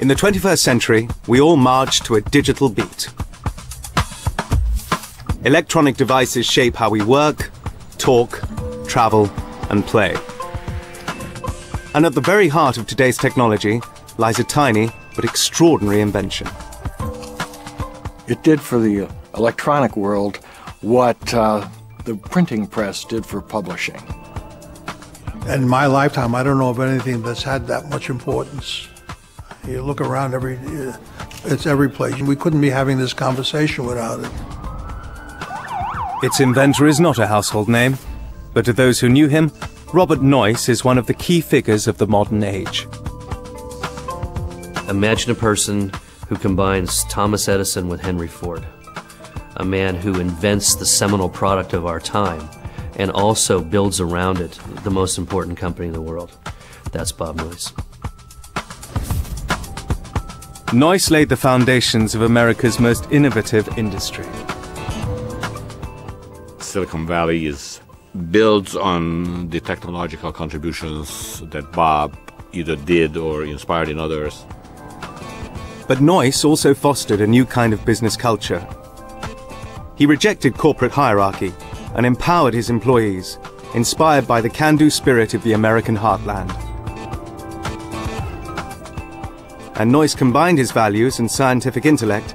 In the 21st century, we all march to a digital beat. Electronic devices shape how we work, talk, travel, and play. And at the very heart of today's technology lies a tiny but extraordinary invention. It did for the electronic world what the printing press did for publishing. In my lifetime, I don't know of anything that's had that much importance. You look around, it's every place. We couldn't be having this conversation without it. Its inventor is not a household name, but to those who knew him, Robert Noyce is one of the key figures of the modern age. Imagine a person who combines Thomas Edison with Henry Ford, a man who invents the seminal product of our time and also builds around it the most important company in the world. That's Bob Noyce. Noyce laid the foundations of America's most innovative industry. Silicon Valley builds on the technological contributions that Bob either did or inspired in others. But Noyce also fostered a new kind of business culture. He rejected corporate hierarchy and empowered his employees, inspired by the can-do spirit of the American heartland. And Noyce combined his values and scientific intellect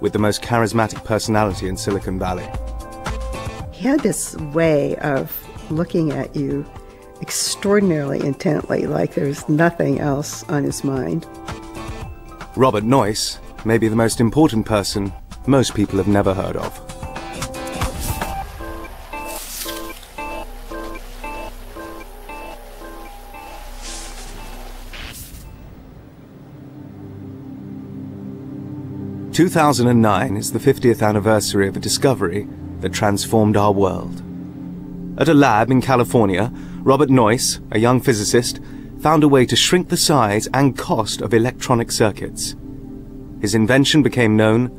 with the most charismatic personality in Silicon Valley. He had this way of looking at you extraordinarily intently, like there's nothing else on his mind. Robert Noyce may be the most important person most people have never heard of. "2009 is the 50th anniversary of a discovery that transformed our world. At a lab in California, Robert Noyce, a young physicist, found a way to shrink the size and cost of electronic circuits. His invention became known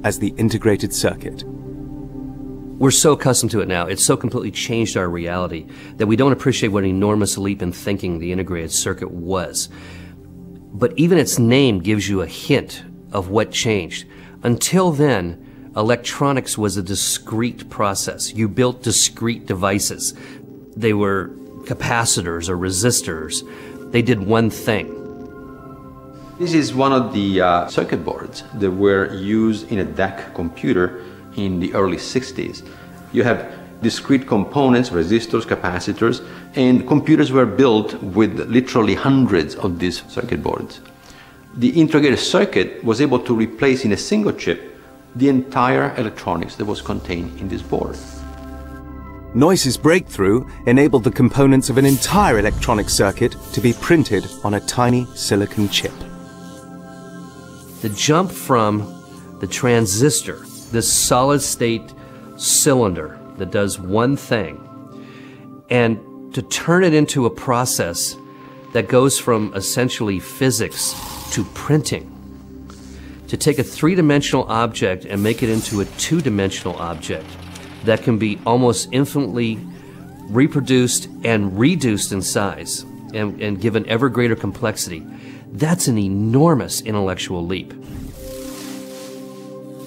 as the integrated circuit. We're so accustomed to it now, it's so completely changed our reality that we don't appreciate what an enormous leap in thinking the integrated circuit was. But even its name gives you a hint of what changed. Until then, electronics was a discrete process. You built discrete devices. They were capacitors or resistors. They did one thing. This is one of the circuit boards that were used in a DEC computer in the early 60s. You have discrete components, resistors, capacitors, and computers were built with literally hundreds of these circuit boards. The integrated circuit was able to replace in a single chip the entire electronics that was contained in this board. Noyce's breakthrough enabled the components of an entire electronic circuit to be printed on a tiny silicon chip. The jump from the transistor, this solid-state cylinder that does one thing, and to turn it into a process that goes from essentially physics to printing, to take a three-dimensional object and make it into a two-dimensional object that can be almost infinitely reproduced and reduced in size and given ever greater complexity. That's an enormous intellectual leap.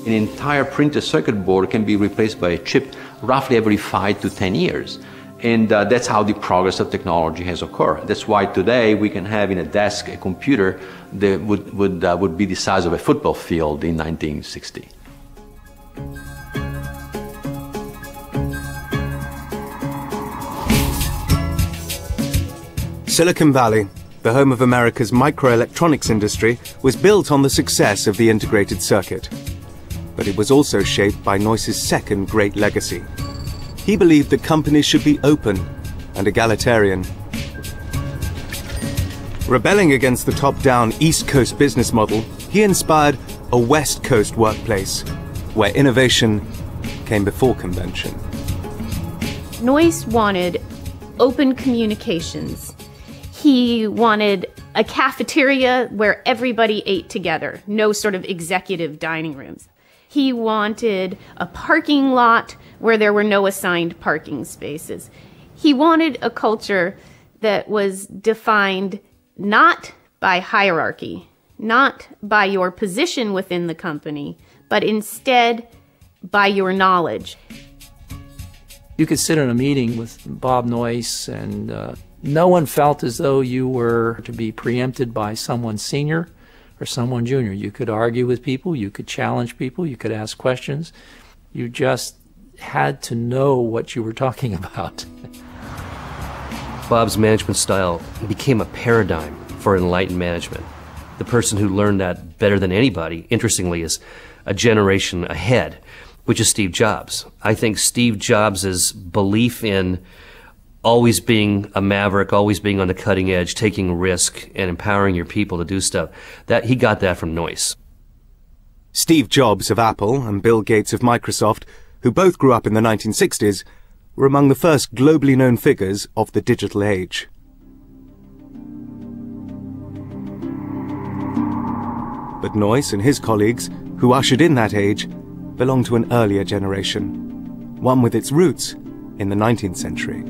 An entire printed circuit board can be replaced by a chip roughly every 5 to 10 years. And that's how the progress of technology has occurred. That's why today we can have in a desk a computer that would be the size of a football field in 1960. Silicon Valley, the home of America's microelectronics industry, was built on the success of the integrated circuit. But it was also shaped by Noyce's second great legacy. He believed that companies should be open and egalitarian. Rebelling against the top-down East Coast business model, he inspired a West Coast workplace, where innovation came before convention. Noyce wanted open communications. He wanted a cafeteria where everybody ate together, no sort of executive dining rooms. He wanted a parking lot where there were no assigned parking spaces. He wanted a culture that was defined not by hierarchy, not by your position within the company, but instead by your knowledge. You could sit in a meeting with Bob Noyce and no one felt as though you were to be preempted by someone senior or someone junior. You could argue with people, you could challenge people, you could ask questions. You just had to know what you were talking about. Bob's management style became a paradigm for enlightened management. The person who learned that better than anybody, interestingly, is a generation ahead, which is Steve Jobs. I think Steve Jobs' belief in always being a maverick, always being on the cutting edge, taking risk, and empowering your people to do stuff, that he got that from Noyce. Steve Jobs of Apple and Bill Gates of Microsoft, who both grew up in the 1960s, were among the first globally known figures of the digital age. But Noyce and his colleagues, who ushered in that age, belonged to an earlier generation, one with its roots in the 19th century.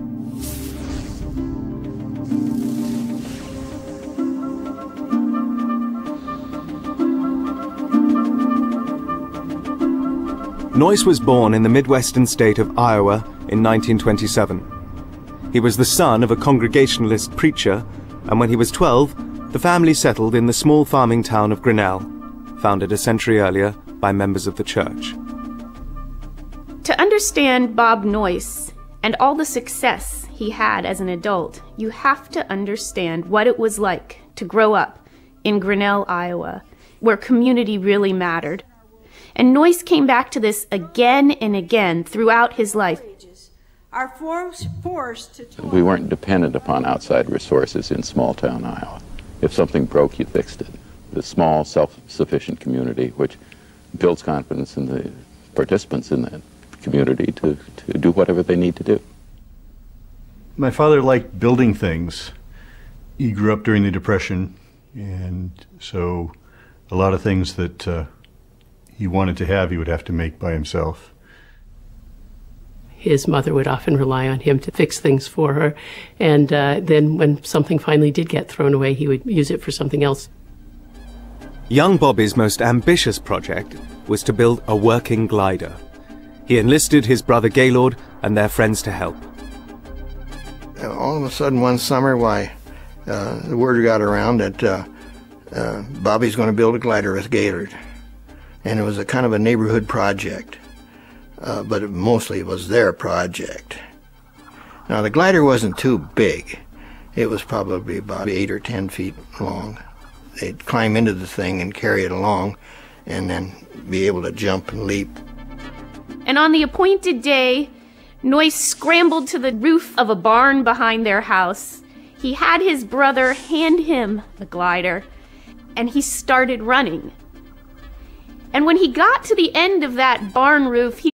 Noyce was born in the Midwestern state of Iowa in 1927. He was the son of a Congregationalist preacher, and when he was 12, the family settled in the small farming town of Grinnell, founded a century earlier by members of the church. To understand Bob Noyce and all the success he had as an adult, you have to understand what it was like to grow up in Grinnell, Iowa, where community really mattered. And Noyce came back to this again and again throughout his life. We weren't dependent upon outside resources in small-town Iowa. If something broke, you fixed it. The small, self-sufficient community, which builds confidence in the participants in that community to do whatever they need to do. My father liked building things. He grew up during the Depression, and so a lot of things that he wanted to have, he would have to make by himself. His mother would often rely on him to fix things for her, and then when something finally did get thrown away, he would use it for something else. Young Bobby's most ambitious project was to build a working glider. He enlisted his brother Gaylord and their friends to help. All of a sudden one summer, the word got around that Bobby's going to build a glider with Gaylord. And it was a kind of a neighborhood project, but mostly it was their project. Now the glider wasn't too big. It was probably about 8 or 10 feet long. They'd climb into the thing and carry it along and then be able to jump and leap. And on the appointed day, Noyce scrambled to the roof of a barn behind their house. He had his brother hand him the glider, and he started running. And when he got to the end of that barn roof, he